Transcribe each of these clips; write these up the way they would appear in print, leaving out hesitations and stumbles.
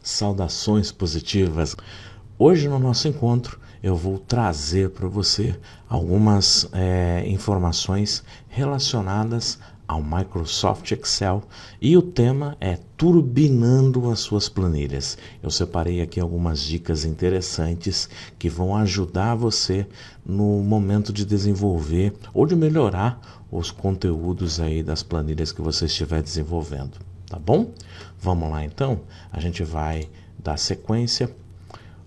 Saudações positivas. Hoje no nosso encontro eu vou trazer para você algumas informações relacionadas ao Microsoft Excel e o tema é turbinando as suas planilhas. Eu separei aqui algumas dicas interessantes que vão ajudar você no momento de desenvolver ou de melhorar os conteúdos aí das planilhas que você estiver desenvolvendo. Tá bom? Vamos lá então, a gente vai dar sequência.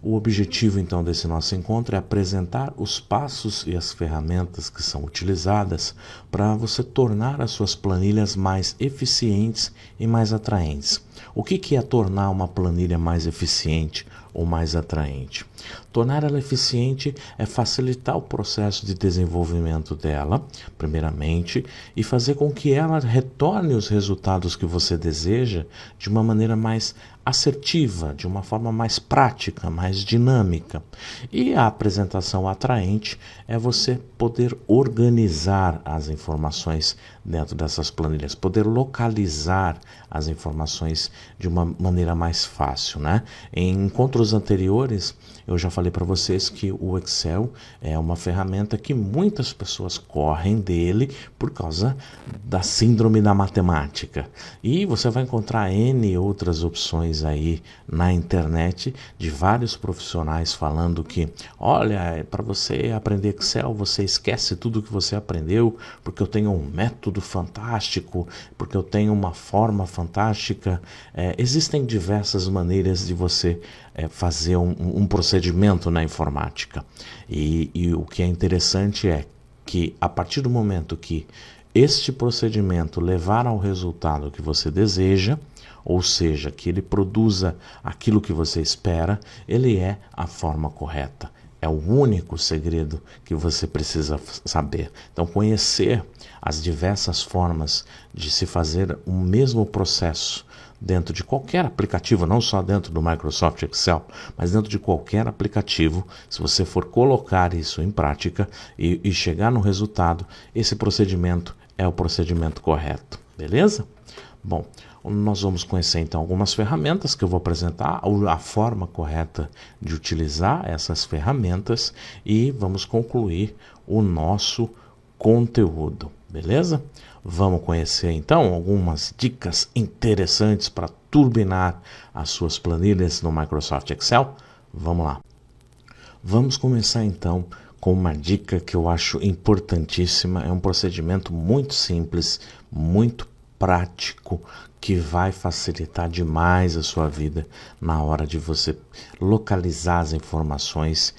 O objetivo então desse nosso encontro é apresentar os passos e as ferramentas que são utilizadas para você tornar as suas planilhas mais eficientes e mais atraentes. O que é tornar uma planilha mais eficiente ou mais atraente? Tornar ela eficiente é facilitar o processo de desenvolvimento dela, primeiramente, e fazer com que ela retorne os resultados que você deseja de uma maneira mais assertiva, de uma forma mais prática, mais dinâmica. E a apresentação atraente é você poder organizar as informações dentro dessas planilhas, poder localizar as informações de uma maneira mais fácil, né? Em encontros anteriores, eu já falei para vocês que o Excel é uma ferramenta que muitas pessoas correm dele por causa da síndrome da matemática. E você vai encontrar N outras opções aí na internet de vários profissionais falando que, olha, para você aprender Excel, você esquece tudo que você aprendeu, porque eu tenho um método fantástico, porque eu tenho uma forma fantástica. Existem diversas maneiras de você fazer um procedimento na informática. E o que é interessante é que a partir do momento que este procedimento levar ao resultado que você deseja, ou seja, que ele produza aquilo que você espera, ele é a forma correta. É o único segredo que você precisa saber. Então, conhecer as diversas formas de se fazer o mesmo processo dentro de qualquer aplicativo, não só dentro do Microsoft Excel, mas dentro de qualquer aplicativo, se você for colocar isso em prática e chegar no resultado, esse procedimento é o procedimento correto, beleza? Bom, nós vamos conhecer então algumas ferramentas que eu vou apresentar, a forma correta de utilizar essas ferramentas e vamos concluir o nosso conteúdo, beleza? Vamos conhecer então algumas dicas interessantes para turbinar as suas planilhas no Microsoft Excel? Vamos lá. Vamos começar então com uma dica que eu acho importantíssima. É um procedimento muito simples, muito prático, que vai facilitar demais a sua vida na hora de você localizar as informações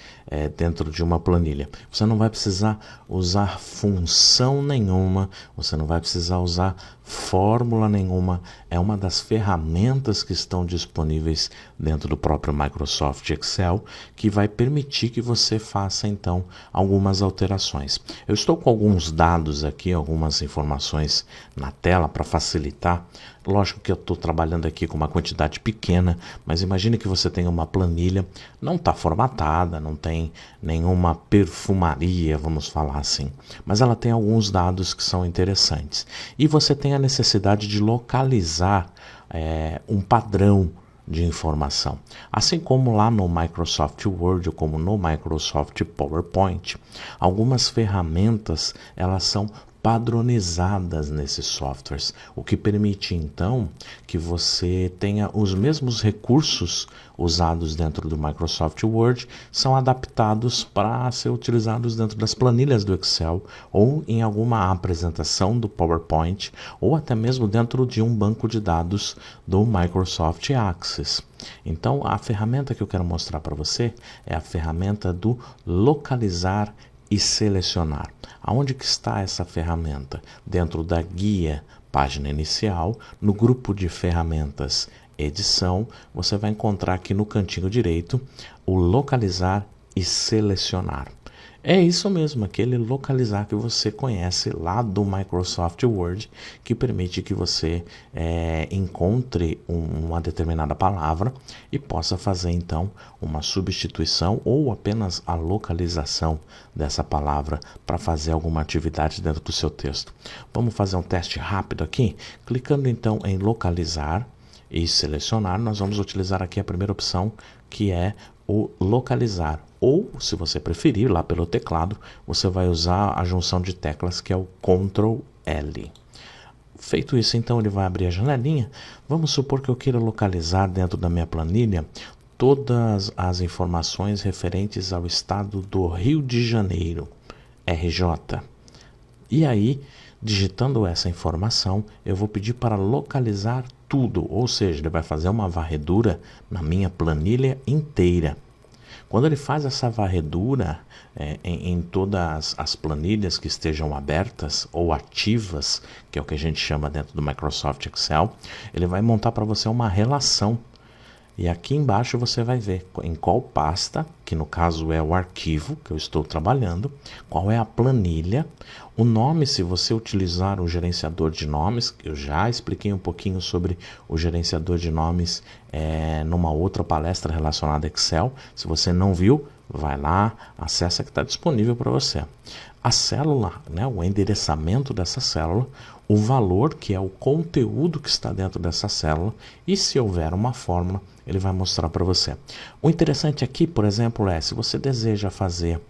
dentro de uma planilha. Você não vai precisar usar função nenhuma, você não vai precisar usar fórmula nenhuma, é uma das ferramentas que estão disponíveis dentro do próprio Microsoft Excel, que vai permitir que você faça então algumas alterações. Eu estou com alguns dados aqui, algumas informações na tela para facilitar. Lógico que eu estou trabalhando aqui com uma quantidade pequena, mas imagine que você tenha uma planilha, não está formatada, não tem nenhuma perfumaria, vamos falar assim, mas ela tem alguns dados que são interessantes. E você tem a necessidade de localizar um padrão de informação. Assim como lá no Microsoft Word ou como no Microsoft PowerPoint, algumas ferramentas elas são padronizadas nesses softwares, o que permite então que você tenha os mesmos recursos usados dentro do Microsoft Word, são adaptados para ser utilizados dentro das planilhas do Excel ou em alguma apresentação do PowerPoint ou até mesmo dentro de um banco de dados do Microsoft Access. Então a ferramenta que eu quero mostrar para você é a ferramenta do localizar e selecionar. Aonde que está essa ferramenta? Dentro da guia página inicial, no grupo de ferramentas edição, você vai encontrar aqui no cantinho direito o localizar e selecionar. É isso mesmo, aquele localizar que você conhece lá do Microsoft Word, que permite que você encontre uma determinada palavra e possa fazer então uma substituição ou apenas a localização dessa palavra para fazer alguma atividade dentro do seu texto. Vamos fazer um teste rápido aqui, clicando então em localizar. e selecionar, nós vamos utilizar aqui a primeira opção, que é o localizar. Ou, se você preferir, lá pelo teclado, você vai usar a junção de teclas, que é o Ctrl L. Feito isso, então, ele vai abrir a janelinha. Vamos supor que eu queira localizar dentro da minha planilha todas as informações referentes ao estado do Rio de Janeiro, RJ. E aí, digitando essa informação, eu vou pedir para localizar tudo, ou seja, ele vai fazer uma varredura na minha planilha inteira. Quando ele faz essa varredura em todas as planilhas que estejam abertas ou ativas, que é o que a gente chama dentro do Microsoft Excel, ele vai montar para você uma relação. E aqui embaixo você vai ver em qual pasta, que no caso é o arquivo que eu estou trabalhando, qual é a planilha, o nome, se você utilizar o gerenciador de nomes, eu já expliquei um pouquinho sobre o gerenciador de nomes numa outra palestra relacionada a Excel. Se você não viu, vai lá, acessa que está disponível para você. A célula, né, o endereçamento dessa célula, o valor, que é o conteúdo que está dentro dessa célula, e se houver uma fórmula, ele vai mostrar para você. O interessante aqui, por exemplo, é se você deseja fazer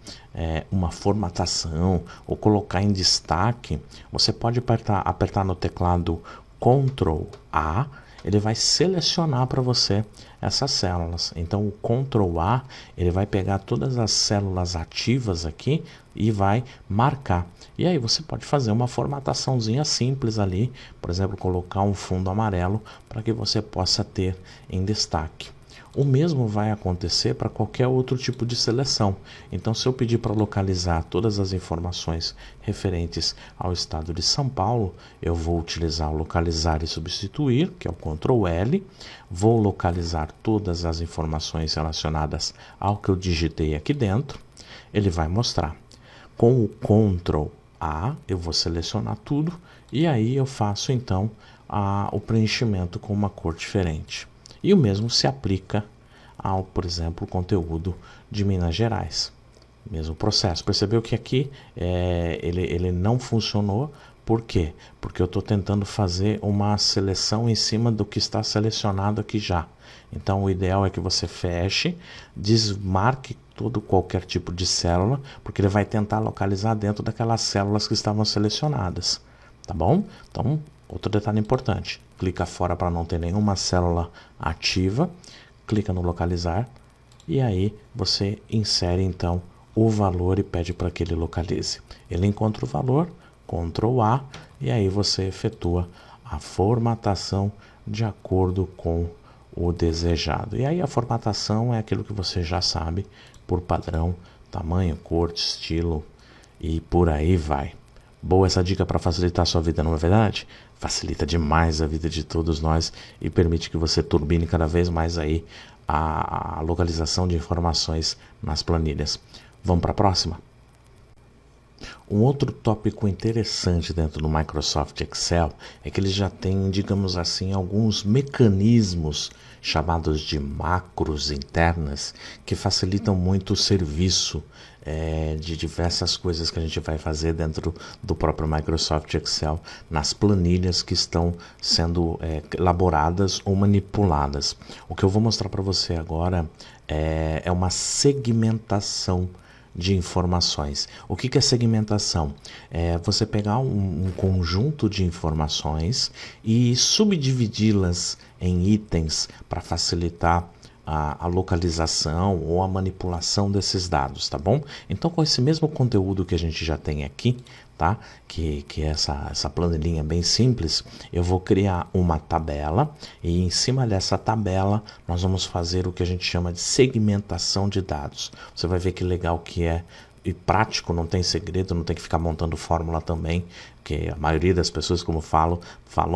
uma formatação ou colocar em destaque, você pode apertar no teclado Ctrl A, ele vai selecionar para você essas células. Então o Ctrl A, ele vai pegar todas as células ativas aqui e vai marcar. E aí você pode fazer uma formataçãozinha simples ali, por exemplo, colocar um fundo amarelo para que você possa ter em destaque. O mesmo vai acontecer para qualquer outro tipo de seleção. Então, se eu pedir para localizar todas as informações referentes ao estado de São Paulo, eu vou utilizar o localizar e substituir, que é o Ctrl L. Vou localizar todas as informações relacionadas ao que eu digitei aqui dentro. Ele vai mostrar. Com o Ctrl A, eu vou selecionar tudo e aí eu faço então o preenchimento com uma cor diferente. E o mesmo se aplica ao, por exemplo, conteúdo de Minas Gerais. Mesmo processo. Percebeu que aqui ele não funcionou. Por quê? Porque eu estou tentando fazer uma seleção em cima do que está selecionado aqui já. Então o ideal é que você feche, desmarque qualquer tipo de célula, porque ele vai tentar localizar dentro daquelas células que estavam selecionadas. Tá bom? Então, outro detalhe importante, clica fora para não ter nenhuma célula ativa, clica no localizar e aí você insere então o valor e pede para que ele localize. Ele encontra o valor, Ctrl A, e aí você efetua a formatação de acordo com o desejado. E aí a formatação é aquilo que você já sabe, por padrão, tamanho, cor, estilo e por aí vai. Boa essa dica para facilitar a sua vida, não é verdade? Facilita demais a vida de todos nós e permite que você turbine cada vez mais aí a localização de informações nas planilhas. Vamos para a próxima? Um outro tópico interessante dentro do Microsoft Excel é que ele já tem, digamos assim, alguns mecanismos chamados de macros internas que facilitam muito o serviço de diversas coisas que a gente vai fazer dentro do próprio Microsoft Excel nas planilhas que estão sendo elaboradas ou manipuladas. O que eu vou mostrar para você agora é uma segmentação de informações. O que é segmentação? É você pegar um conjunto de informações e subdividi-las em itens para facilitar a localização ou a manipulação desses dados, tá bom? Então, com esse mesmo conteúdo que a gente já tem aqui, tá? Que é essa planilhinha bem simples, eu vou criar uma tabela e em cima dessa tabela nós vamos fazer o que a gente chama de segmentação de dados. Você vai ver que legal que é e prático, não tem segredo, não tem que ficar montando fórmula também, porque a maioria das pessoas, como falou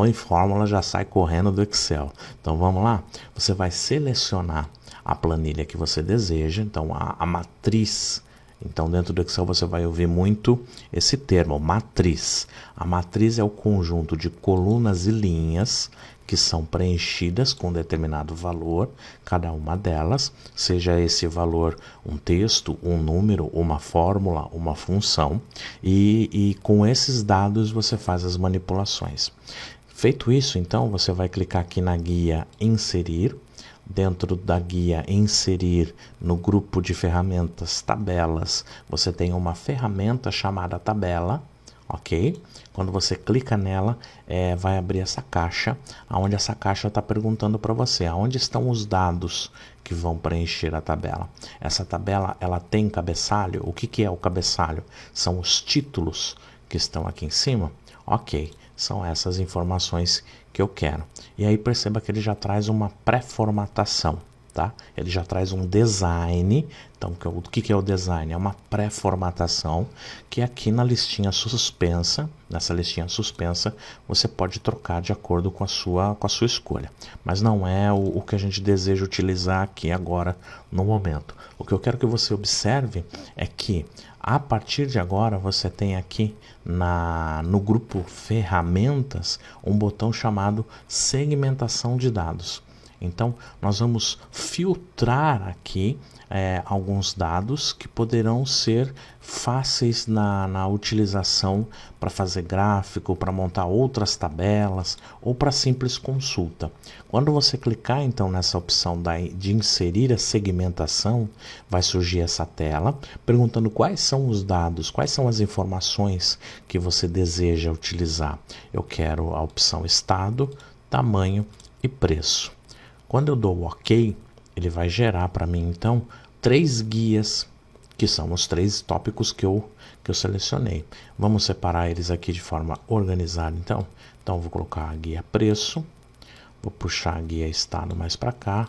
em fórmula, já sai correndo do Excel. Então vamos lá, você vai selecionar a planilha que você deseja, então a matriz. Então dentro do Excel você vai ouvir muito esse termo, matriz. A matriz é o conjunto de colunas e linhas que são preenchidas com determinado valor, cada uma delas, seja esse valor um texto, um número, uma fórmula, uma função, e com esses dados você faz as manipulações. Feito isso, então, você vai clicar aqui na guia Inserir. Dentro da guia Inserir, no grupo de ferramentas Tabelas, você tem uma ferramenta chamada Tabela, ok? Quando você clica nela, vai abrir essa caixa, onde essa caixa está perguntando para você aonde estão os dados que vão preencher a tabela. Essa tabela, ela tem cabeçalho. O que é o cabeçalho? São os títulos que estão aqui em cima. Ok, são essas informações que eu quero. E aí perceba que ele já traz uma pré-formatação, tá? Ele já traz um design. Então, o que é o design? É uma pré-formatação que aqui na listinha suspensa, nessa listinha suspensa, você pode trocar de acordo com a sua escolha. Mas não é o que a gente deseja utilizar aqui agora no momento. O que eu quero que você observe é que a partir de agora você tem aqui no grupo ferramentas um botão chamado segmentação de dados. Então nós vamos filtrar aqui alguns dados que poderão ser fáceis na utilização para fazer gráfico, para montar outras tabelas ou para simples consulta. Quando você clicar então nessa opção de inserir a segmentação, vai surgir essa tela perguntando quais são os dados, quais são as informações que você deseja utilizar. Eu quero a opção estado, tamanho e preço. Quando eu dou o OK, ele vai gerar para mim, então, 3 guias, que são os 3 tópicos que eu selecionei. Vamos separar eles aqui de forma organizada, então. Então, vou colocar a guia preço, vou puxar a guia estado mais para cá,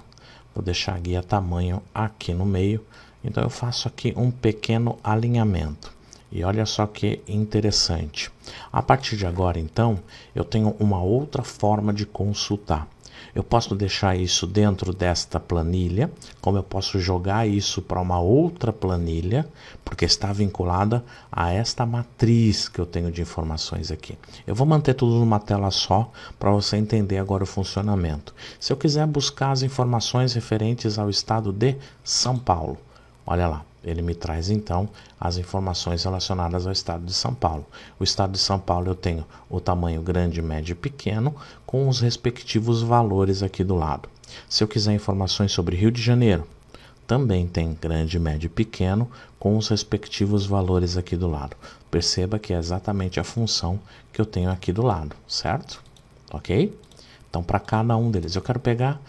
vou deixar a guia tamanho aqui no meio. Então, eu faço aqui um pequeno alinhamento. E olha só que interessante. A partir de agora, então, eu tenho uma outra forma de consultar. Eu posso deixar isso dentro desta planilha, como eu posso jogar isso para uma outra planilha, porque está vinculada a esta matriz que eu tenho de informações aqui. Eu vou manter tudo numa tela só para você entender agora o funcionamento. Se eu quiser buscar as informações referentes ao estado de São Paulo, olha lá. Ele me traz então as informações relacionadas ao estado de São Paulo. O estado de São Paulo eu tenho o tamanho grande, médio e pequeno com os respectivos valores aqui do lado. Se eu quiser informações sobre Rio de Janeiro, também tem grande, médio e pequeno com os respectivos valores aqui do lado. Perceba que é exatamente a função que eu tenho aqui do lado, certo? Ok? Então, para cada um deles, eu quero pegar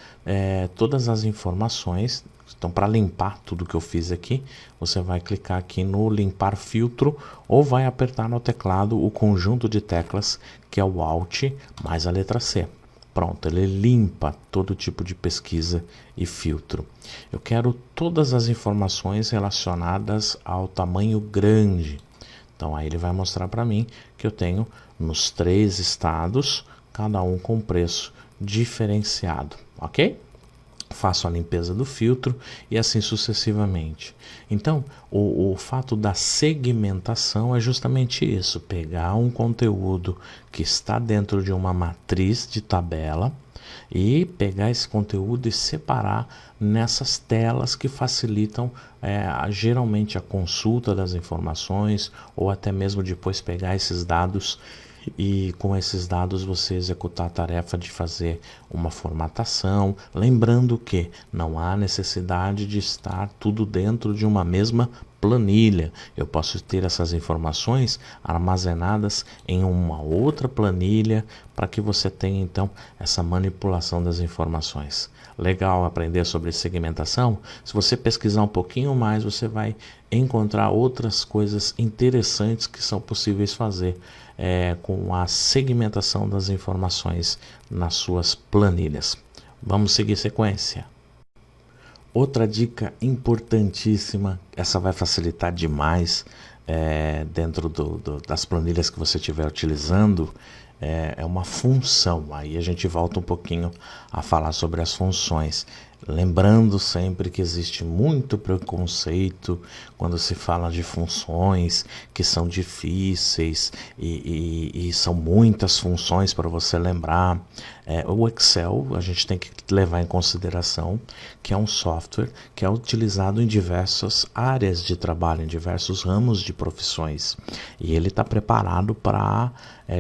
todas as informações. Então, para limpar tudo que eu fiz aqui, você vai clicar aqui no limpar filtro ou vai apertar no teclado o conjunto de teclas que é o Alt mais a letra C. Pronto, ele limpa todo tipo de pesquisa e filtro. Eu quero todas as informações relacionadas ao tamanho grande. Então, aí ele vai mostrar para mim que eu tenho nos 3 estados, cada um com preço diferenciado, ok? Faço a limpeza do filtro e assim sucessivamente. Então, o fato da segmentação é justamente isso: pegar um conteúdo que está dentro de uma matriz de tabela e pegar esse conteúdo e separar nessas telas que facilitam geralmente a consulta das informações ou até mesmo depois pegar esses dados e com esses dados você executar a tarefa de fazer uma formatação, lembrando que não há necessidade de estar tudo dentro de uma mesma planilha. Eu posso ter essas informações armazenadas em uma outra planilha para que você tenha então essa manipulação das informações. Legal aprender sobre segmentação? Se você pesquisar um pouquinho mais, você vai encontrar outras coisas interessantes que são possíveis fazer com a segmentação das informações nas suas planilhas. Vamos seguir sequência. Outra dica importantíssima, essa vai facilitar demais dentro das planilhas que você estiver utilizando, é uma função. Aí a gente volta um pouquinho a falar sobre as funções. Lembrando sempre que existe muito preconceito quando se fala de funções que são difíceis e são muitas funções para você lembrar. O Excel a gente tem que levar em consideração que é um software que é utilizado em diversas áreas de trabalho, em diversos ramos de profissões. E ele está preparado para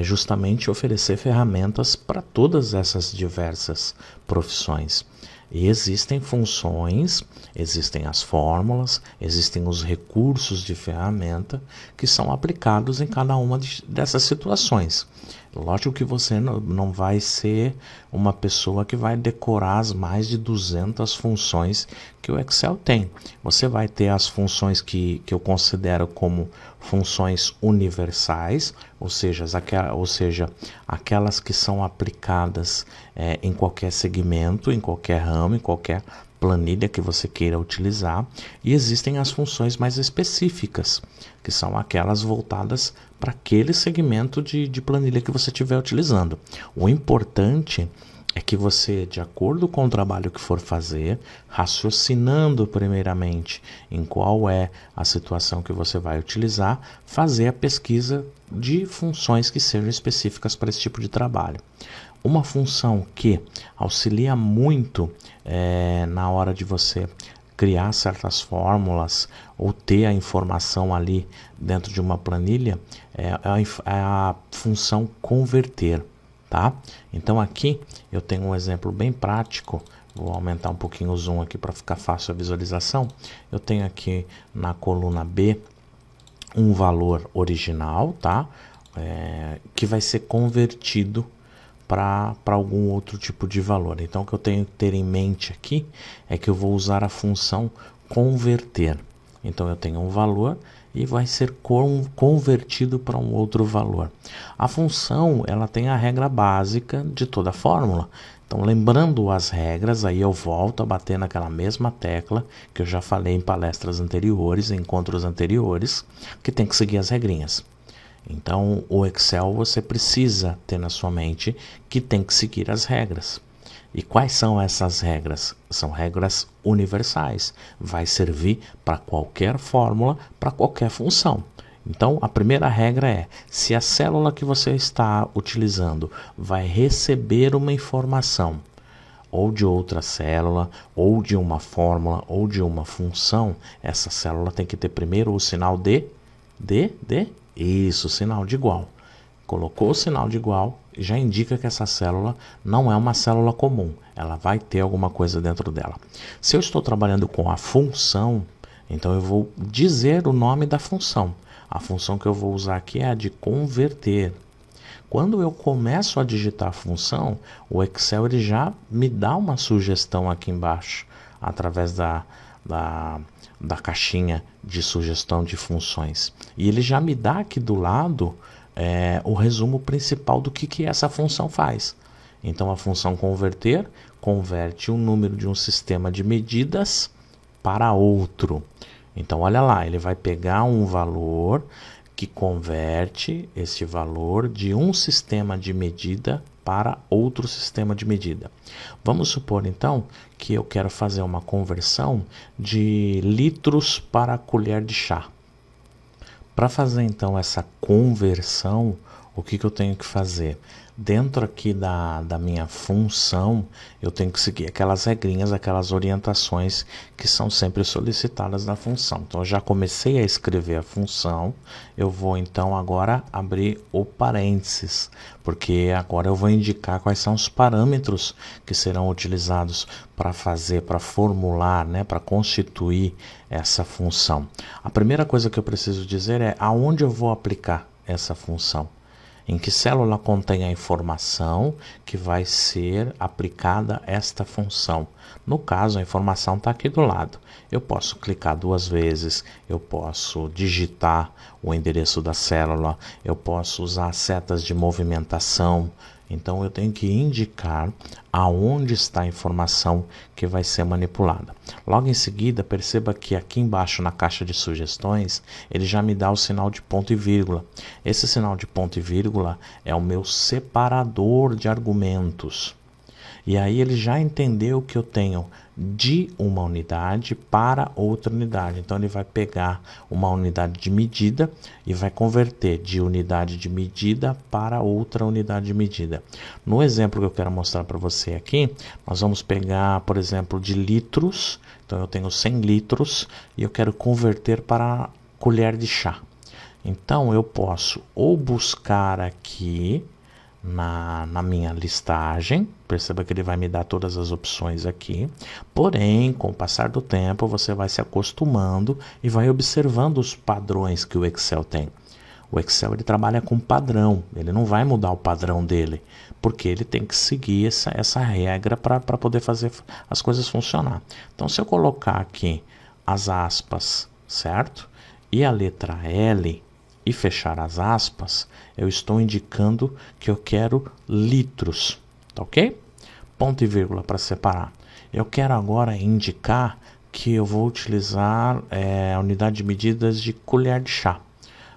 justamente oferecer ferramentas para todas essas diversas profissões. E existem funções, existem as fórmulas, existem os recursos de ferramenta que são aplicados em cada uma dessas situações. Lógico que você não vai ser uma pessoa que vai decorar as mais de 200 funções que o Excel tem. Você vai ter as funções que eu considero como funções universais, ou seja, aquelas que são aplicadas em qualquer segmento, em qualquer ramo, em qualquer planilha que você queira utilizar, e existem as funções mais específicas, que são aquelas voltadas para aquele segmento de planilha que você estiver utilizando. O importante é que você, de acordo com o trabalho que for fazer, raciocinando primeiramente em qual é a situação que você vai utilizar, fazer a pesquisa de funções que sejam específicas para esse tipo de trabalho. Uma função que auxilia muito na hora de você criar certas fórmulas ou ter a informação ali dentro de uma planilha é a função converter, tá? Então aqui eu tenho um exemplo bem prático. Vou aumentar um pouquinho o zoom aqui para ficar fácil a visualização. Eu tenho aqui na coluna B um valor original, tá? Que vai ser convertido para algum outro tipo de valor. Então o que eu tenho que ter em mente aqui é que eu vou usar a função converter. Então eu tenho um valor e vai ser convertido para um outro valor. A função ela tem a regra básica de toda a fórmula. Então, lembrando as regras, aí eu volto a bater naquela mesma tecla que eu já falei em palestras anteriores, em encontros anteriores, que tem que seguir as regrinhas. Então, o Excel você precisa ter na sua mente que tem que seguir as regras. E quais são essas regras? São regras universais. Vai servir para qualquer fórmula, para qualquer função. Então, a primeira regra é: se a célula que você está utilizando vai receber uma informação, ou de outra célula, ou de uma fórmula, ou de uma função, essa célula tem que ter primeiro o sinal isso, sinal de igual. Colocou o sinal de igual, já indica que essa célula não é uma célula comum. Ela vai ter alguma coisa dentro dela. Se eu estou trabalhando com a função, então eu vou dizer o nome da função. A função que eu vou usar aqui é a de converter. Quando eu começo a digitar a função, o Excel ele já me dá uma sugestão aqui embaixo, através da caixinha de sugestão de funções. E ele já me dá aqui do lado o resumo principal do que essa função faz. Então a função converter converte um número de um sistema de medidas para outro. Então olha lá, ele vai pegar um valor que converte este valor de um sistema de medida para outro sistema de medida. Vamos supor então que eu quero fazer uma conversão de litros para colher de chá. Para fazer então essa conversão, o que eu tenho que fazer? Dentro aqui da minha função, eu tenho que seguir aquelas regrinhas, aquelas orientações que são sempre solicitadas na função. Então eu já comecei a escrever a função, eu vou então agora abrir o parênteses, porque agora eu vou indicar quais são os parâmetros que serão utilizados para fazer, para formular, para constituir essa função. A primeira coisa que eu preciso dizer é aonde eu vou aplicar essa função. Em que célula contém a informação que vai ser aplicada esta função. No caso, a informação está aqui do lado. Eu posso clicar 2 vezes, eu posso digitar o endereço da célula, eu posso usar setas de movimentação. Então eu tenho que indicar aonde está a informação que vai ser manipulada. Logo em seguida, perceba que aqui embaixo na caixa de sugestões, ele já me dá o sinal de ponto e vírgula. Esse sinal de ponto e vírgula é o meu separador de argumentos. E aí ele já entendeu que eu tenho de uma unidade para outra unidade. Então ele vai pegar uma unidade de medida e vai converter de unidade de medida para outra unidade de medida. No exemplo que eu quero mostrar para você aqui, nós vamos pegar, por exemplo, de litros. Então eu tenho 100 litros e eu quero converter para colher de chá. Então eu posso ou buscar aqui na minha listagem, perceba que ele vai me dar todas as opções aqui, porém, com o passar do tempo, você vai se acostumando e vai observando os padrões que o Excel tem. O Excel ele trabalha com padrão, ele não vai mudar o padrão dele, porque ele tem que seguir essa regra para poder fazer as coisas funcionar. Então, se eu colocar aqui as aspas, certo? E a letra L, e fechar as aspas, eu estou indicando que eu quero litros, tá ok? Ponto e vírgula para separar. Eu quero agora indicar que eu vou utilizar a unidade de medidas de colher de chá.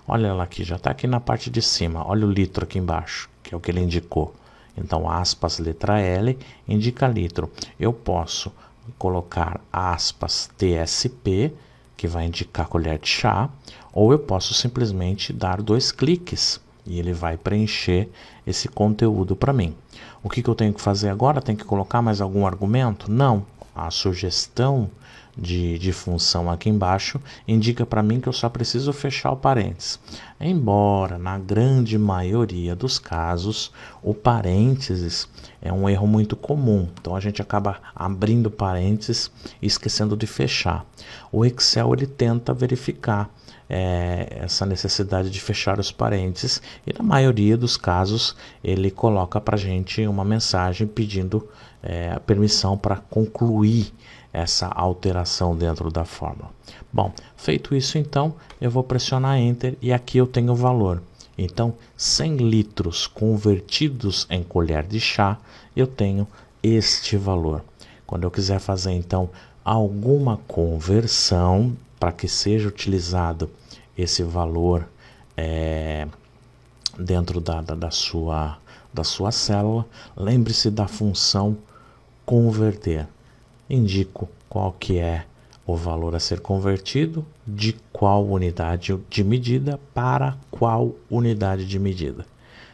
Olha ela aqui, já está aqui na parte de cima, olha o litro aqui embaixo, que é o que ele indicou. Então, aspas, letra L, indica litro. Eu posso colocar aspas TSP, que vai indicar colher de chá, ou eu posso simplesmente dar 2 cliques e ele vai preencher esse conteúdo para mim. O que eu tenho que fazer agora? Tem que colocar mais algum argumento? Não. A sugestão de função aqui embaixo indica para mim que eu só preciso fechar o parênteses. Embora na grande maioria dos casos o parênteses é um erro muito comum, então a gente acaba abrindo parênteses e esquecendo de fechar. O Excel ele tenta verificar essa necessidade de fechar os parênteses e na maioria dos casos ele coloca para a gente uma mensagem pedindo a permissão para concluir essa alteração dentro da fórmula. Bom, feito isso então, eu vou pressionar Enter e aqui eu tenho o valor. Então, 100 litros convertidos em colher de chá, eu tenho este valor. Quando eu quiser fazer então alguma conversão para que seja utilizado esse valor dentro da sua célula, lembre-se da função converter. Indico qual que é o valor a ser convertido, de qual unidade de medida para qual unidade de medida.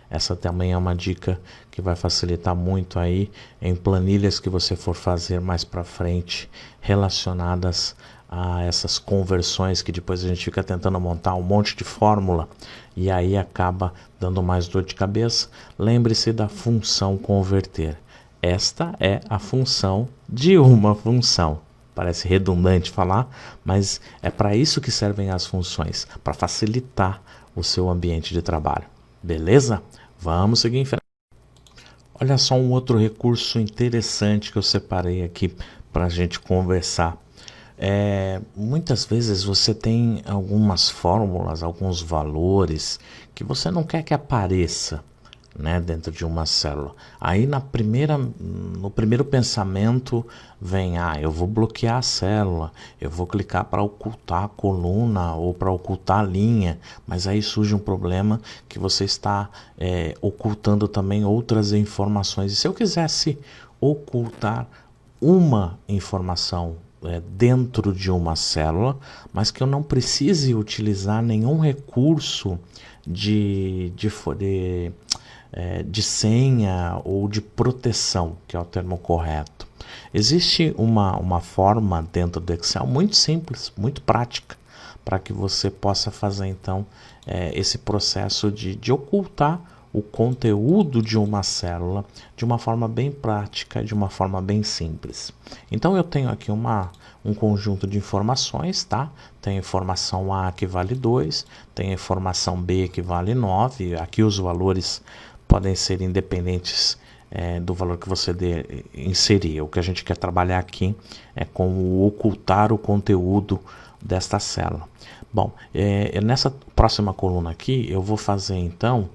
Essa também é uma dica que vai facilitar muito aí em planilhas que você for fazer mais para frente relacionadas a essas conversões que depois a gente fica tentando montar um monte de fórmula e aí acaba dando mais dor de cabeça. Lembre-se da função converter. Esta é a função de uma função. Parece redundante falar, mas é para isso que servem as funções, para facilitar o seu ambiente de trabalho. Beleza? Vamos seguir em frente. Olha só um outro recurso interessante que eu separei aqui para a gente conversar. Muitas vezes você tem algumas fórmulas, alguns valores que você não quer que apareça, né, dentro de uma célula. Aí no primeiro pensamento vem, eu vou bloquear a célula, eu vou clicar para ocultar a coluna ou para ocultar a linha, mas aí surge um problema que você está ocultando também outras informações. E se eu quisesse ocultar uma informação dentro de uma célula, mas que eu não precise utilizar nenhum recurso de senha ou de proteção, que é o termo correto. Existe uma forma dentro do Excel muito simples, muito prática, para que você possa fazer então esse processo de ocultar o conteúdo de uma célula de uma forma bem prática, de uma forma bem simples. Então eu tenho aqui um conjunto de informações, tá? Tem a informação A que vale 2, tem a informação B que vale 9, aqui os valores podem ser independentes do valor que você inserir. O que a gente quer trabalhar aqui é com ocultar o conteúdo desta célula. Bom, nessa próxima coluna aqui eu vou fazer então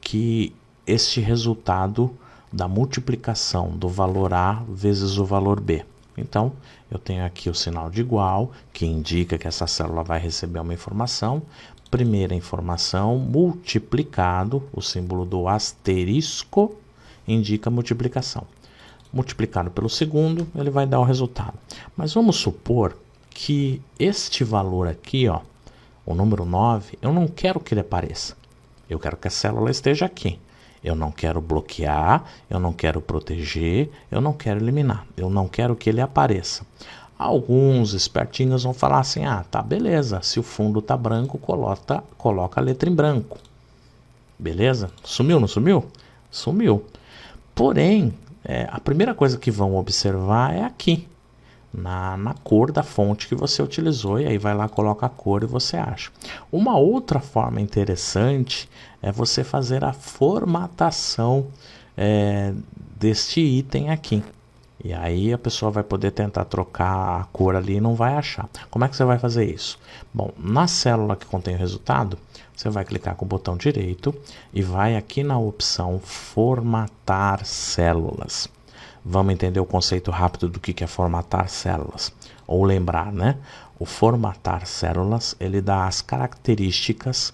que este resultado da multiplicação do valor A vezes o valor B. Então, eu tenho aqui o sinal de igual, que indica que essa célula vai receber uma informação. Primeira informação, multiplicado, o símbolo do asterisco indica multiplicação. multiplicado pelo segundo, ele vai dar o resultado. Mas vamos supor que este valor aqui, ó, o número 9, eu não quero que ele apareça. Eu quero que a célula esteja aqui. Eu não quero bloquear, eu não quero proteger, eu não quero eliminar. Eu não quero que ele apareça. Alguns espertinhos vão falar assim, ah, tá, beleza, se o fundo tá branco, coloca a letra em branco. Beleza? Sumiu, não sumiu? Sumiu. Porém, a primeira coisa que vão observar é aqui, na cor da fonte que você utilizou, e aí vai lá, coloca a cor e você acha. Uma outra forma interessante é você fazer a formatação deste item aqui. E aí a pessoa vai poder tentar trocar a cor ali e não vai achar. Como é que você vai fazer isso? Bom, na célula que contém o resultado, você vai clicar com o botão direito e vai aqui na opção Formatar Células. Vamos entender o conceito rápido do que é formatar células. Ou lembrar, né? O formatar células, ele dá as características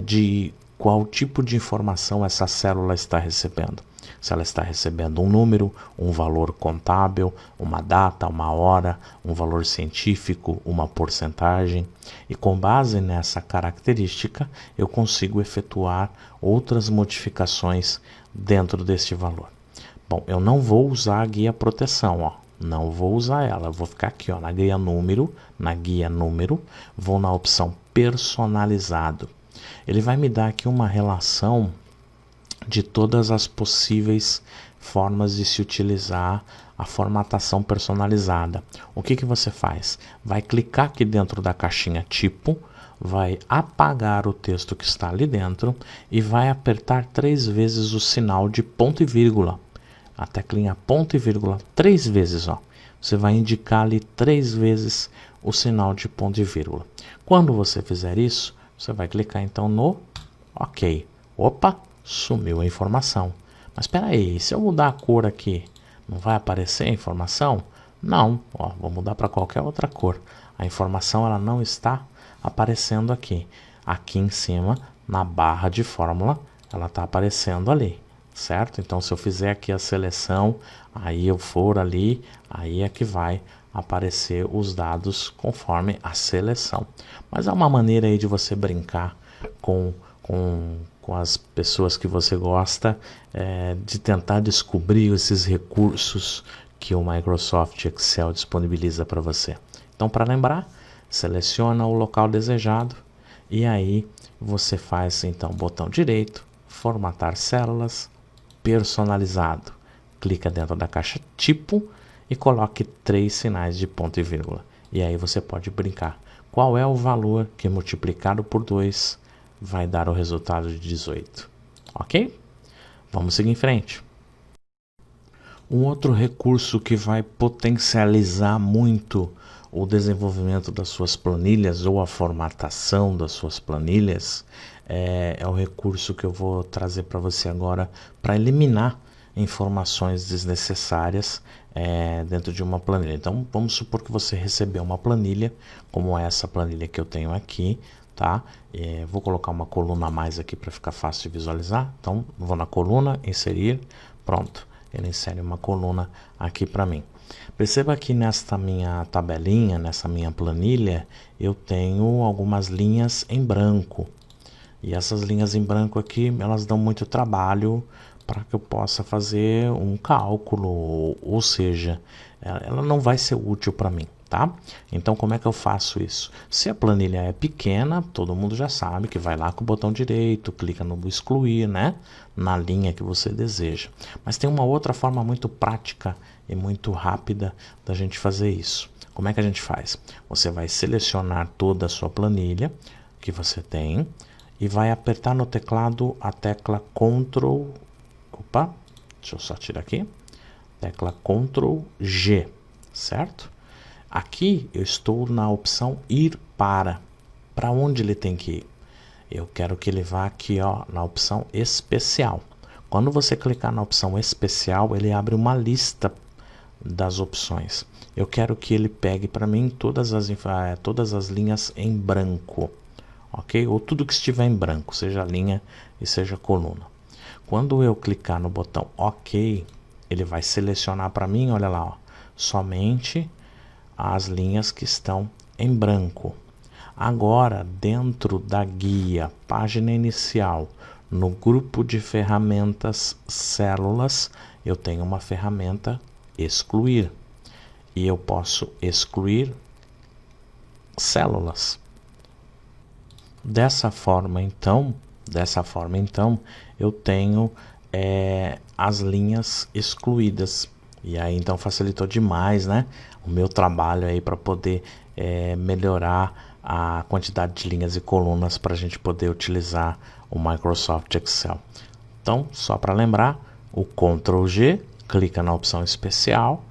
de qual tipo de informação essa célula está recebendo. Se ela está recebendo um número, um valor contábil, uma data, uma hora, um valor científico, uma porcentagem. E com base nessa característica, eu consigo efetuar outras modificações dentro deste valor. Bom, eu não vou usar a guia proteção, ó. Não vou usar ela, eu vou ficar aqui, ó, na guia número, vou na opção personalizado. Ele vai me dar aqui uma relação de todas as possíveis formas de se utilizar a formatação personalizada. O que você faz? Vai clicar aqui dentro da caixinha tipo, vai apagar o texto que está ali dentro e vai apertar 3 vezes o sinal de ponto e vírgula. A teclinha ponto e vírgula 3 vezes, ó. Você vai indicar ali 3 vezes o sinal de ponto e vírgula. Quando você fizer isso, você vai clicar então no OK. Opa, sumiu a informação. Mas espera aí, se eu mudar a cor aqui, não vai aparecer a informação? Não, ó, vou mudar para qualquer outra cor. A informação ela não está aparecendo aqui. Aqui em cima, na barra de fórmula, ela está aparecendo ali. Certo? Então, se eu fizer aqui a seleção, aí eu for ali, aí é que vai aparecer os dados conforme a seleção. Mas é uma maneira aí de você brincar com as pessoas que você gosta, de tentar descobrir esses recursos que o Microsoft Excel disponibiliza para você. Então, para lembrar, seleciona o local desejado e aí você faz então botão direito, formatar células, personalizado. Clica dentro da caixa tipo e coloque 3 sinais de ponto e vírgula. E aí você pode brincar. Qual é o valor que multiplicado por 2 vai dar o resultado de 18? Ok? Vamos seguir em frente. Um outro recurso que vai potencializar muito o desenvolvimento das suas planilhas ou a formatação das suas planilhas é o recurso que eu vou trazer para você agora para eliminar informações desnecessárias dentro de uma planilha. Então, vamos supor que você recebeu uma planilha, como essa planilha que eu tenho aqui, tá? Vou colocar uma coluna a mais aqui para ficar fácil de visualizar. Então, vou na coluna, inserir, pronto. Ele insere uma coluna aqui para mim. Perceba que nesta minha tabelinha, nessa minha planilha, eu tenho algumas linhas em branco. E essas linhas em branco aqui, elas dão muito trabalho para que eu possa fazer um cálculo, ou seja, ela não vai ser útil para mim, tá? Então, como é que eu faço isso? Se a planilha é pequena, todo mundo já sabe que vai lá com o botão direito, clica no excluir, né? Na linha que você deseja. Mas tem uma outra forma muito prática e muito rápida da gente fazer isso. Como é que a gente faz? Você vai selecionar toda a sua planilha que você tem e vai apertar no teclado a tecla Ctrl... Opa, deixa eu só tirar aqui. Tecla Ctrl G, certo? Aqui eu estou na opção ir para. Para onde ele tem que ir? Eu quero que ele vá aqui, ó, na opção especial. Quando você clicar na opção especial, ele abre uma lista das opções. Eu quero que ele pegue para mim todas as linhas em branco, ok? Ou tudo que estiver em branco, seja linha e seja coluna. Quando eu clicar no botão OK, ele vai selecionar para mim, olha lá, ó, somente as linhas que estão em branco. Agora, dentro da guia, página inicial, no grupo de ferramentas células, eu tenho uma ferramenta excluir. E eu posso excluir células. Dessa forma, então, eu tenho as linhas excluídas. E aí, então, facilitou demais, né, o meu trabalho aí para poder melhorar a quantidade de linhas e colunas para a gente poder utilizar o Microsoft Excel. Então, só para lembrar, o Ctrl G, clica na opção especial,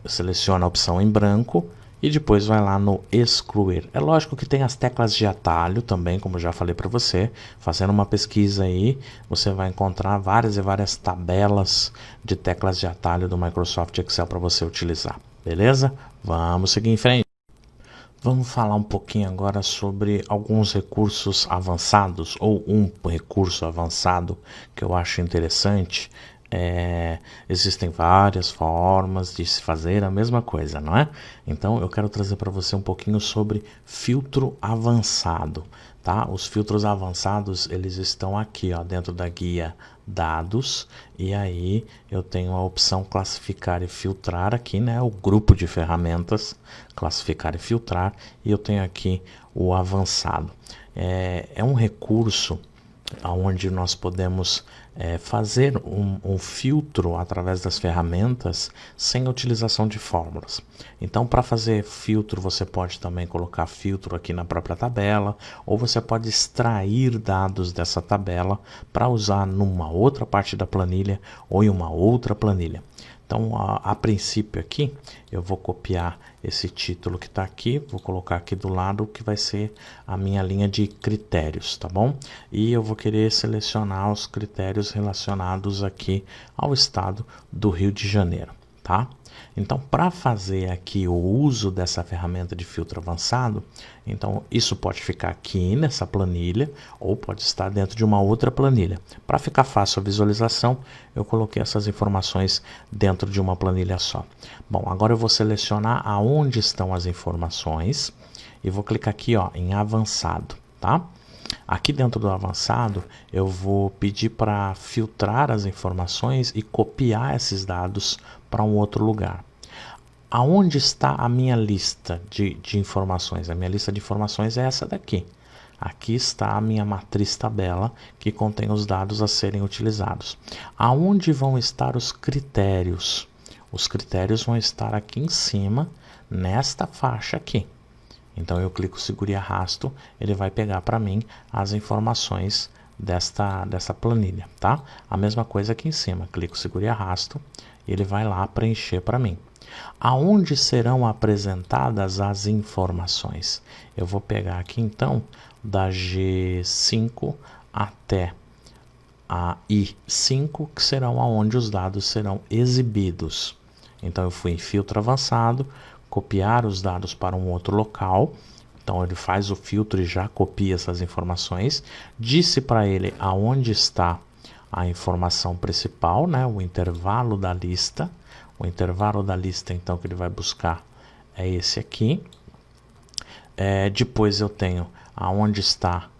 seleciona a opção em branco e depois vai lá no excluir. É lógico que tem as teclas de atalho também, como eu já falei para você. Fazendo uma pesquisa aí, você vai encontrar várias e várias tabelas de teclas de atalho do Microsoft Excel para você utilizar. Beleza? Vamos seguir em frente. Vamos falar um pouquinho agora sobre alguns recursos avançados, ou um recurso avançado que eu acho interessante. Existem várias formas de se fazer a mesma coisa, não é? Então eu quero trazer para você um pouquinho sobre filtro avançado, tá? Os filtros avançados, eles estão aqui, ó, dentro da guia dados, e aí eu tenho a opção classificar e filtrar aqui, né? O grupo de ferramentas classificar e filtrar, e eu tenho aqui o avançado. É um recurso onde nós podemos fazer um filtro através das ferramentas sem a utilização de fórmulas. Então, para fazer filtro, você pode também colocar filtro aqui na própria tabela, ou você pode extrair dados dessa tabela para usar numa outra parte da planilha ou em uma outra planilha. Então, a princípio aqui, eu vou copiar esse título que está aqui, vou colocar aqui do lado que vai ser a minha linha de critérios, tá bom? E eu vou querer selecionar os critérios relacionados aqui ao estado do Rio de Janeiro, tá? Então, para fazer aqui o uso dessa ferramenta de filtro avançado, então isso pode ficar aqui nessa planilha ou pode estar dentro de uma outra planilha. Para ficar fácil a visualização, eu coloquei essas informações dentro de uma planilha só. Bom, agora eu vou selecionar aonde estão as informações e vou clicar aqui, ó, em avançado, tá? Aqui dentro do avançado, eu vou pedir para filtrar as informações e copiar esses dados para um outro lugar. Aonde está a minha lista de informações? A minha lista de informações é essa daqui. Aqui está a minha matriz tabela que contém os dados a serem utilizados. Aonde vão estar os critérios? Os critérios vão estar aqui em cima, nesta faixa aqui. Então eu clico, seguro e arrasto, ele vai pegar para mim as informações dessa planilha, tá? A mesma coisa aqui em cima, clico, seguro e arrasto, ele vai lá preencher para mim. Aonde serão apresentadas as informações? Eu vou pegar aqui então da G5 até a I5, que serão aonde os dados serão exibidos. Então eu fui em filtro avançado, copiar os dados para um outro local. Então ele faz o filtro e já copia essas informações. Disse para ele aonde está a informação principal, né, o intervalo da lista. O intervalo da lista, então, que ele vai buscar é esse aqui. Depois eu tenho aonde está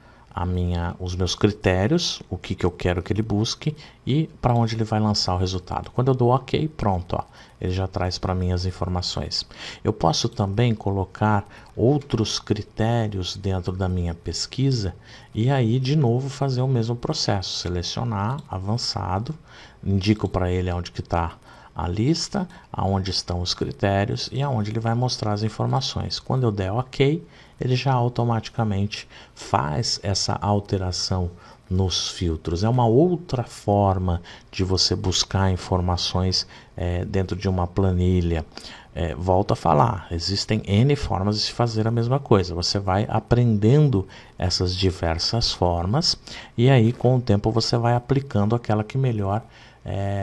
os meus critérios, o que eu quero que ele busque e para onde ele vai lançar o resultado. Quando eu dou OK, pronto, ó, ele já traz para mim as informações. Eu posso também colocar outros critérios dentro da minha pesquisa e aí de novo fazer o mesmo processo, selecionar, avançado, indico para ele onde que está a lista, aonde estão os critérios e aonde ele vai mostrar as informações. Quando eu der OK, ele já automaticamente faz essa alteração nos filtros. É uma outra forma de você buscar informações dentro de uma planilha. Volto a falar, existem N formas de se fazer a mesma coisa. Você vai aprendendo essas diversas formas e aí com o tempo você vai aplicando aquela que melhor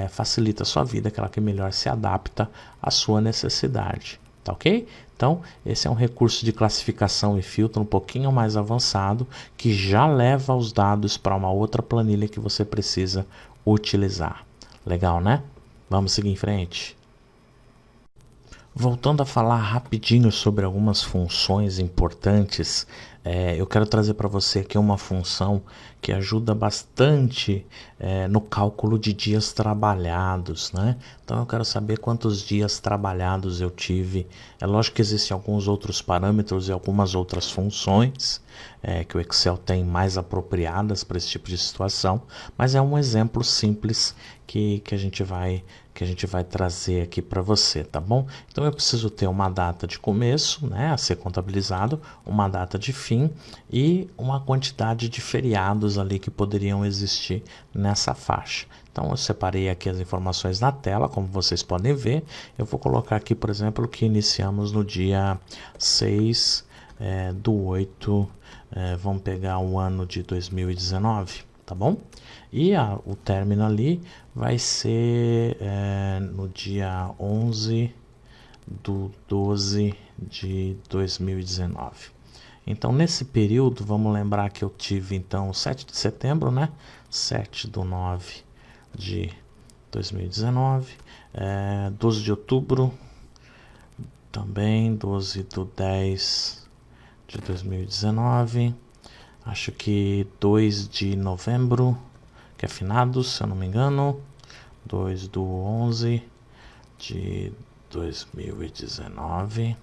facilita a sua vida, aquela que melhor se adapta à sua necessidade, tá ok? Então, esse é um recurso de classificação e filtro um pouquinho mais avançado, que já leva os dados para uma outra planilha que você precisa utilizar. Legal, né? Vamos seguir em frente. Voltando a falar rapidinho sobre algumas funções importantes, eu quero trazer para você aqui uma função que ajuda bastante no cálculo de dias trabalhados, né? Então eu quero saber quantos dias trabalhados eu tive. É lógico que existem alguns outros parâmetros e algumas outras funções que o Excel tem mais apropriadas para esse tipo de situação, mas é um exemplo simples que a gente vai trazer aqui para você, tá bom? Então eu preciso ter uma data de começo, né, a ser contabilizado, uma data de fim e uma quantidade de feriados ali que poderiam existir nessa faixa. Então eu separei aqui as informações na tela, como vocês podem ver. Eu vou colocar aqui, por exemplo, que iniciamos no dia 6 do 8, vamos pegar o ano de 2019, tá bom? E o término ali vai ser no dia 11 do 12 de 2019. Então, nesse período, vamos lembrar que eu tive, então, 7 de setembro, né? 7 do 9 de 2019. 12 de outubro, também 12 do 10 de 2019. Acho que 2 de novembro, que é finados, se eu não me engano. 2 do 11 de 2019.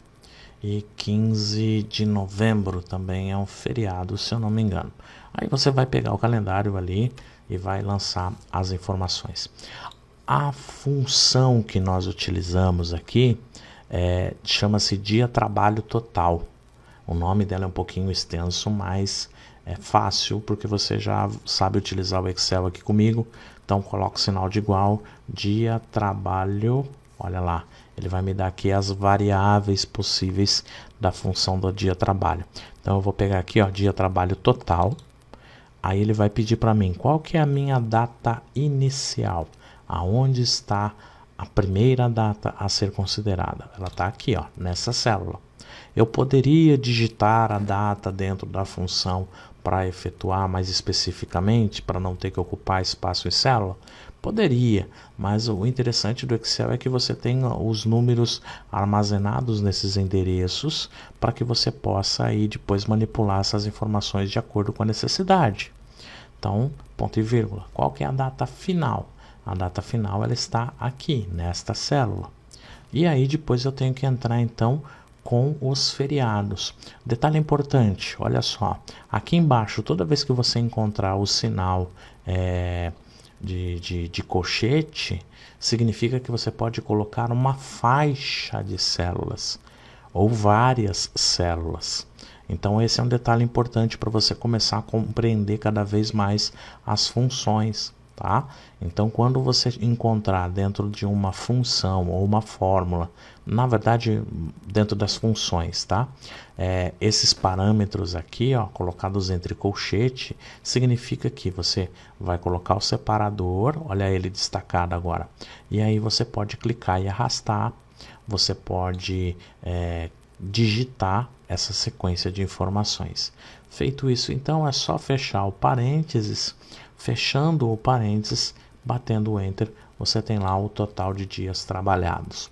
E 15 de novembro também é um feriado, se eu não me engano. Aí você vai pegar o calendário ali e vai lançar as informações. A função que nós utilizamos aqui chama-se dia trabalho total. O nome dela é um pouquinho extenso, mas é fácil porque você já sabe utilizar o Excel aqui comigo. Então coloca o sinal de igual, dia trabalho, olha lá. Ele vai me dar aqui as variáveis possíveis da função do dia trabalho. Então eu vou pegar aqui, ó, dia trabalho total. Aí ele vai pedir para mim qual que é a minha data inicial. Aonde está a primeira data a ser considerada? Ela está aqui, ó, nessa célula. Eu poderia digitar a data dentro da função para efetuar mais especificamente, para não ter que ocupar espaço em célula? Poderia, mas o interessante do Excel é que você tem os números armazenados nesses endereços para que você possa aí depois manipular essas informações de acordo com a necessidade. Então, ponto e vírgula. Qual que é a data final? A data final ela está aqui, nesta célula. E aí depois eu tenho que entrar então com os feriados. Detalhe importante, olha só. Aqui embaixo, toda vez que você encontrar o sinal de colchete, significa que você pode colocar uma faixa de células ou várias células. Então esse é um detalhe importante para você começar a compreender cada vez mais as funções, tá? Então quando você encontrar dentro de uma função ou uma fórmula, na verdade dentro das funções, tá? Esses parâmetros aqui, ó, colocados entre colchete, significa que você vai colocar o separador, olha ele destacado agora, e aí você pode clicar e arrastar, você pode digitar essa sequência de informações. Feito isso, então é só fechar o parênteses. Fechando o parênteses, batendo o Enter, você tem lá o total de dias trabalhados.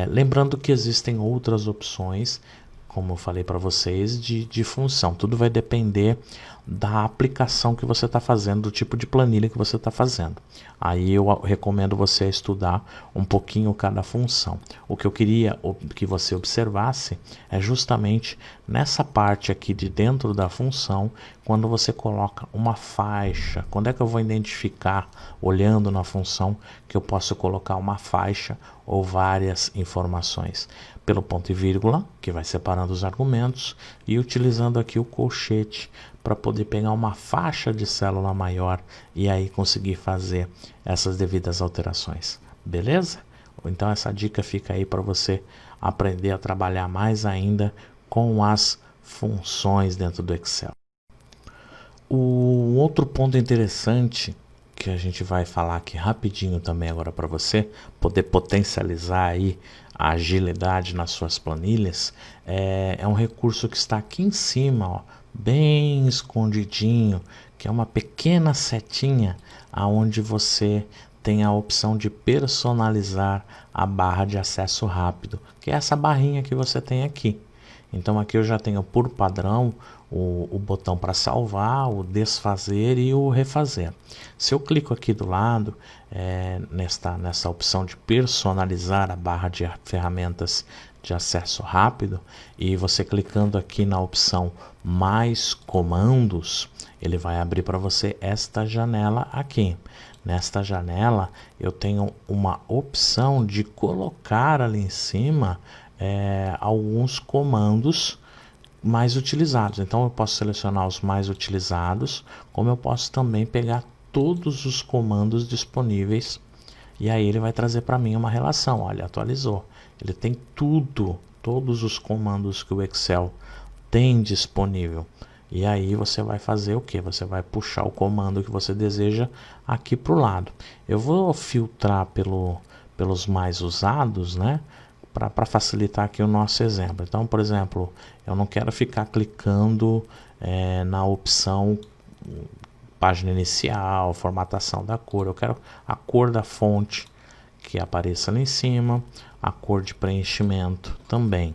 Lembrando que existem outras opções, como eu falei para vocês, de função. Tudo vai depender da aplicação que você está fazendo, do tipo de planilha que você está fazendo. Aí eu recomendo você estudar um pouquinho cada função. O que eu queria que você observasse é justamente nessa parte aqui de dentro da função, quando você coloca uma faixa. Quando é que eu vou identificar, olhando na função, que eu posso colocar uma faixa ou várias informações? Pelo ponto e vírgula, que vai separando os argumentos, e utilizando aqui o colchete para poder pegar uma faixa de célula maior e aí conseguir fazer essas devidas alterações. Beleza? Então essa dica fica aí para você aprender a trabalhar mais ainda com as funções dentro do Excel. O outro ponto interessante que a gente vai falar aqui rapidinho também agora para você poder potencializar aí a agilidade nas suas planilhas, é um recurso que está aqui em cima, ó, bem escondidinho, que é uma pequena setinha aonde você tem a opção de personalizar a barra de acesso rápido, que é essa barrinha que você tem aqui. Então aqui eu já tenho por padrão o botão para salvar, o desfazer e o refazer. Se eu clico aqui do lado, nessa opção de personalizar a barra de ferramentas de acesso rápido, e você clicando aqui na opção mais comandos, ele vai abrir para você esta janela aqui. Nesta janela eu tenho uma opção de colocar ali em cima alguns comandos mais utilizados. Então eu posso selecionar os mais utilizados, como eu posso também pegar todos os comandos disponíveis, e aí ele vai trazer para mim uma relação. Olha, atualizou. Ele tem todos os comandos que o Excel tem disponível. E aí você vai fazer o que? Você vai puxar o comando que você deseja aqui para o lado. Eu vou filtrar pelos mais usados, né? Para facilitar aqui o nosso exemplo. Então, por exemplo, eu não quero ficar clicando na opção página inicial, formatação da cor. Eu quero a cor da fonte que apareça ali em cima, a cor de preenchimento também.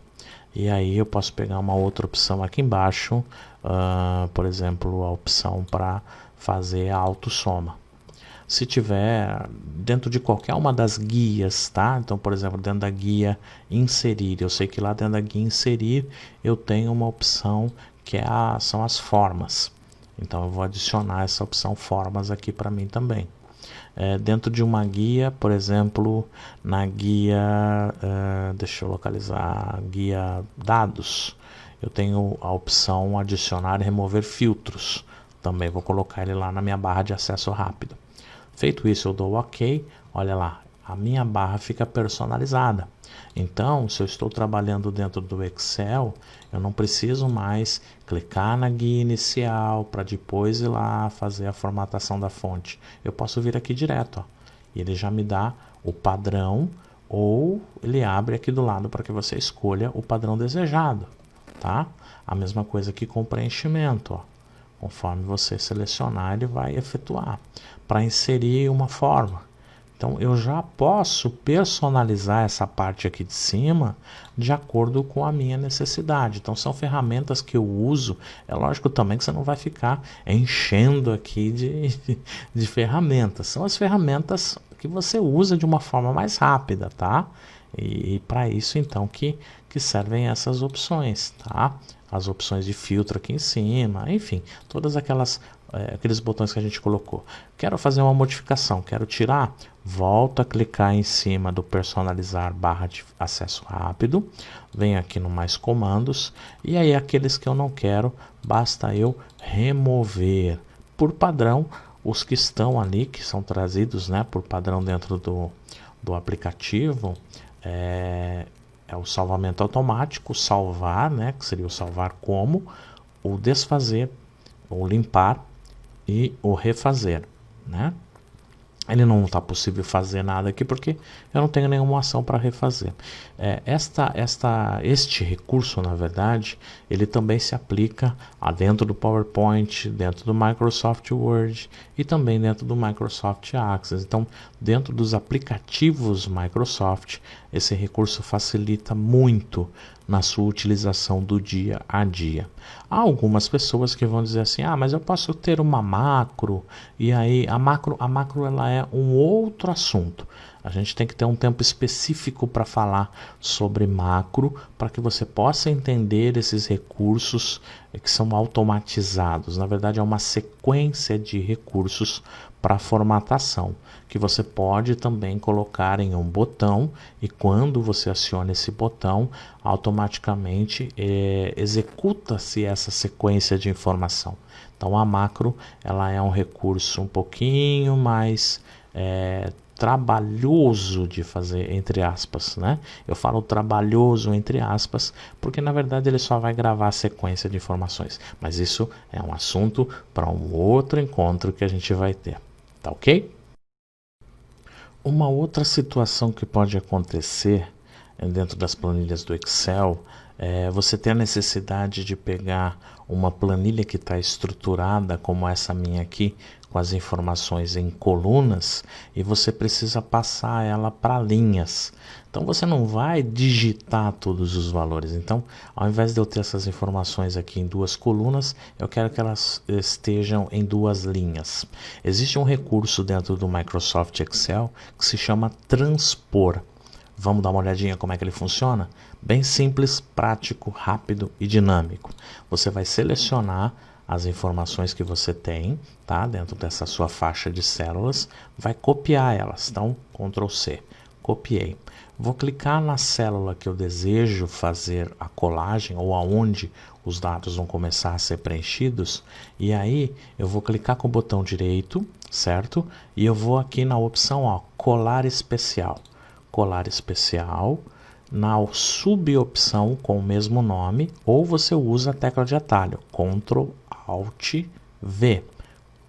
E aí eu posso pegar uma outra opção aqui embaixo, por exemplo, a opção para fazer a autossoma. Se tiver dentro de qualquer uma das guias, tá? Então, por exemplo, dentro da guia inserir, eu sei que lá dentro da guia inserir eu tenho uma opção que são as formas. Então eu vou adicionar essa opção formas aqui para mim também. Dentro de uma guia, por exemplo, na guia, deixa eu localizar, guia dados, eu tenho a opção adicionar e remover filtros. Também vou colocar ele lá na minha barra de acesso rápido. Feito isso, eu dou OK. Olha lá, a minha barra fica personalizada. Então, se eu estou trabalhando dentro do Excel, eu não preciso mais clicar na guia inicial para depois ir lá fazer a formatação da fonte. Eu posso vir aqui direto, ó, e ele já me dá o padrão, ou ele abre aqui do lado para que você escolha o padrão desejado, tá? A mesma coisa aqui com o preenchimento, ó. Conforme você selecionar, ele vai efetuar para inserir uma forma. Então eu já posso personalizar essa parte aqui de cima de acordo com a minha necessidade. Então são ferramentas que eu uso. É lógico também que você não vai ficar enchendo aqui de ferramentas. São as ferramentas que você usa de uma forma mais rápida, tá? E para isso então que servem essas opções, tá? As opções de filtro aqui em cima, enfim, todas aqueles botões que a gente colocou. Quero fazer uma modificação, quero tirar, volto a clicar em cima do personalizar barra de acesso rápido, venho aqui no mais comandos, e aí aqueles que eu não quero, basta eu remover. Por padrão, os que estão ali, que são trazidos, né, por padrão dentro do aplicativo, é o salvamento automático, salvar, né, que seria o salvar como, o desfazer, o limpar e o refazer, né? Ele não está possível fazer nada aqui porque eu não tenho nenhuma ação para refazer. Este recurso, na verdade, ele também se aplica dentro do PowerPoint, dentro do Microsoft Word e também dentro do Microsoft Access. Então, dentro dos aplicativos Microsoft, esse recurso facilita muito na sua utilização do dia a dia. Há algumas pessoas que vão dizer assim, mas eu posso ter uma macro, e aí a macro ela é um outro assunto. A gente tem que ter um tempo específico para falar sobre macro, para que você possa entender esses recursos que são automatizados. Na verdade, é uma sequência de recursos para formatação, que você pode também colocar em um botão, e quando você aciona esse botão, automaticamente executa-se essa sequência de informação. Então a macro ela é um recurso um pouquinho mais trabalhoso de fazer, entre aspas, né? Eu falo trabalhoso entre aspas, porque na verdade ele só vai gravar a sequência de informações, mas isso é um assunto para um outro encontro que a gente vai ter, tá ok? Uma outra situação que pode acontecer dentro das planilhas do Excel, você tem a necessidade de pegar uma planilha que está estruturada como essa minha aqui, com as informações em colunas, e você precisa passar ela para linhas. Então você não vai digitar todos os valores. Então, ao invés de eu ter essas informações aqui em duas colunas, eu quero que elas estejam em duas linhas. Existe um recurso dentro do Microsoft Excel que se chama transpor. Vamos dar uma olhadinha como é que ele funciona? Bem simples, prático, rápido e dinâmico. Você vai selecionar as informações que você tem, tá? Dentro dessa sua faixa de células, vai copiar elas. Então, Ctrl C, copiei. Vou clicar na célula que eu desejo fazer a colagem ou aonde os dados vão começar a ser preenchidos, e aí eu vou clicar com o botão direito, certo? E eu vou aqui na opção, ó, colar especial. Colar especial, na subopção com o mesmo nome, ou você usa a tecla de atalho, Ctrl Alt V,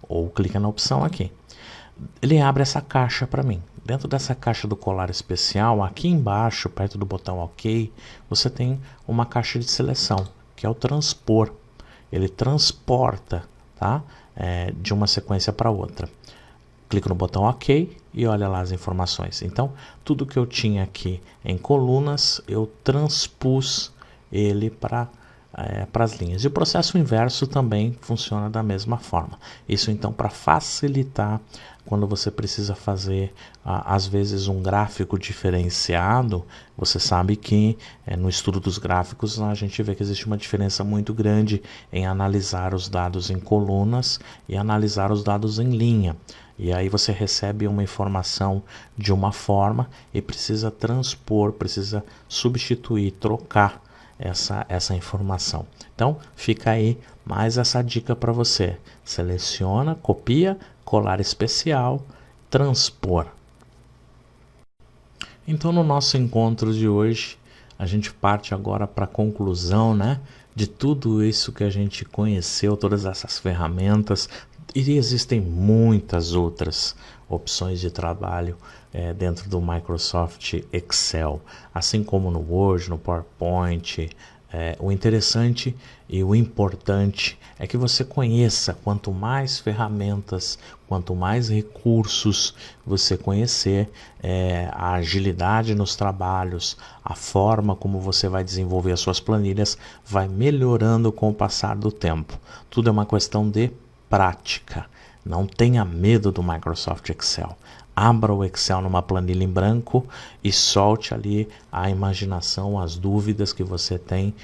ou clica na opção aqui. Ele abre essa caixa para mim. Dentro dessa caixa do colar especial, aqui embaixo, perto do botão OK, você tem uma caixa de seleção, que é o transpor. Ele transporta, tá? De uma sequência para outra. Clico no botão OK e olha lá as informações. Então, tudo que eu tinha aqui em colunas, eu transpus ele para as linhas. E o processo inverso também funciona da mesma forma. Isso então para facilitar quando você precisa fazer, às vezes, um gráfico diferenciado. Você sabe que no estudo dos gráficos a gente vê que existe uma diferença muito grande em analisar os dados em colunas e analisar os dados em linha. E aí você recebe uma informação de uma forma e precisa transpor, precisa substituir, trocar essa informação. Então, fica aí mais essa dica para você. Seleciona, copia, colar especial, transpor. Então, no nosso encontro de hoje, a gente parte agora para a conclusão, né, de tudo isso que a gente conheceu, todas essas ferramentas. E existem muitas outras opções de trabalho dentro do Microsoft Excel, assim como no Word, no PowerPoint. O interessante e o importante é que você conheça. Quanto mais ferramentas, quanto mais recursos você conhecer, a agilidade nos trabalhos, a forma como você vai desenvolver as suas planilhas vai melhorando com o passar do tempo. Tudo é uma questão de prática. Não tenha medo do Microsoft Excel. Abra o Excel numa planilha em branco e solte ali a imaginação, as dúvidas que você tem.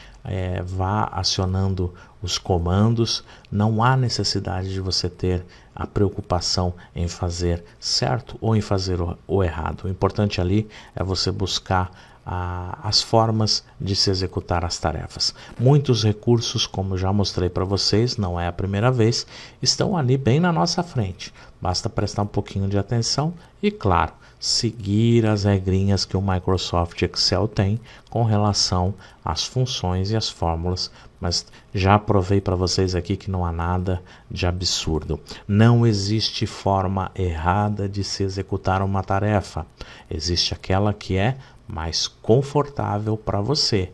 Vá acionando os comandos. Não há necessidade de você ter a preocupação em fazer certo ou em fazer o errado. O importante ali é você buscar as formas de se executar as tarefas. Muitos recursos, como já mostrei para vocês, não é a primeira vez, estão ali bem na nossa frente. Basta prestar um pouquinho de atenção e, claro, seguir as regrinhas que o Microsoft Excel tem com relação às funções e às fórmulas. Mas já provei para vocês aqui que não há nada de absurdo. Não existe forma errada de se executar uma tarefa. Existe aquela que é mais confortável para você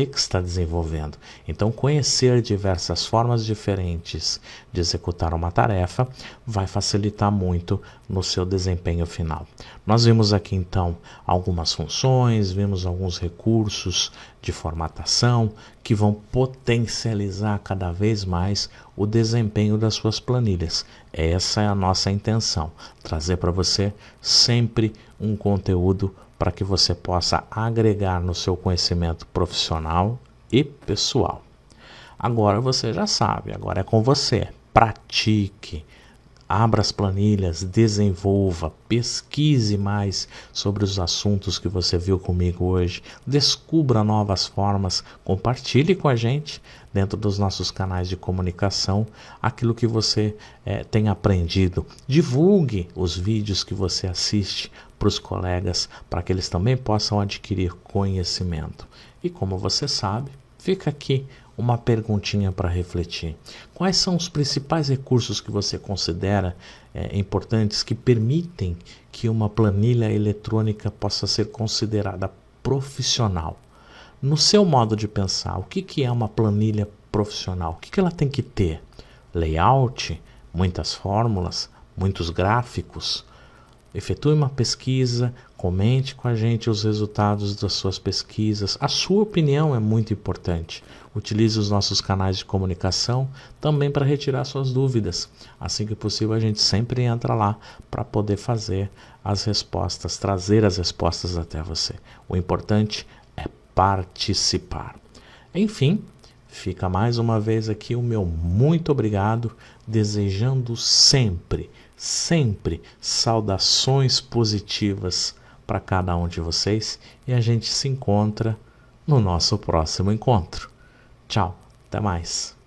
que está desenvolvendo. Então, conhecer diversas formas diferentes de executar uma tarefa vai facilitar muito no seu desempenho final. Nós vimos aqui então algumas funções, vimos alguns recursos de formatação que vão potencializar cada vez mais o desempenho das suas planilhas. Essa é a nossa intenção, trazer para você sempre um conteúdo para que você possa agregar no seu conhecimento profissional e pessoal. Agora você já sabe, agora é com você. Pratique, abra as planilhas, desenvolva, pesquise mais sobre os assuntos que você viu comigo hoje, descubra novas formas, compartilhe com a gente dentro dos nossos canais de comunicação aquilo que você tem aprendido. Divulgue os vídeos que você assiste para os colegas, para que eles também possam adquirir conhecimento. E como você sabe, fica aqui uma perguntinha para refletir. Quais são os principais recursos que você considera importantes que permitem que uma planilha eletrônica possa ser considerada profissional. No seu modo de pensar, o que é uma planilha profissional? O que ela tem que ter? Layout, muitas fórmulas, muitos gráficos? Efetue uma pesquisa, comente com a gente os resultados das suas pesquisas. A sua opinião é muito importante. Utilize os nossos canais de comunicação também para retirar suas dúvidas. Assim que possível, a gente sempre entra lá para poder fazer as respostas, trazer as respostas até você. O importante é participar. Enfim, fica mais uma vez aqui o meu muito obrigado, desejando sempre saudações positivas para cada um de vocês e a gente se encontra no nosso próximo encontro. Tchau, até mais.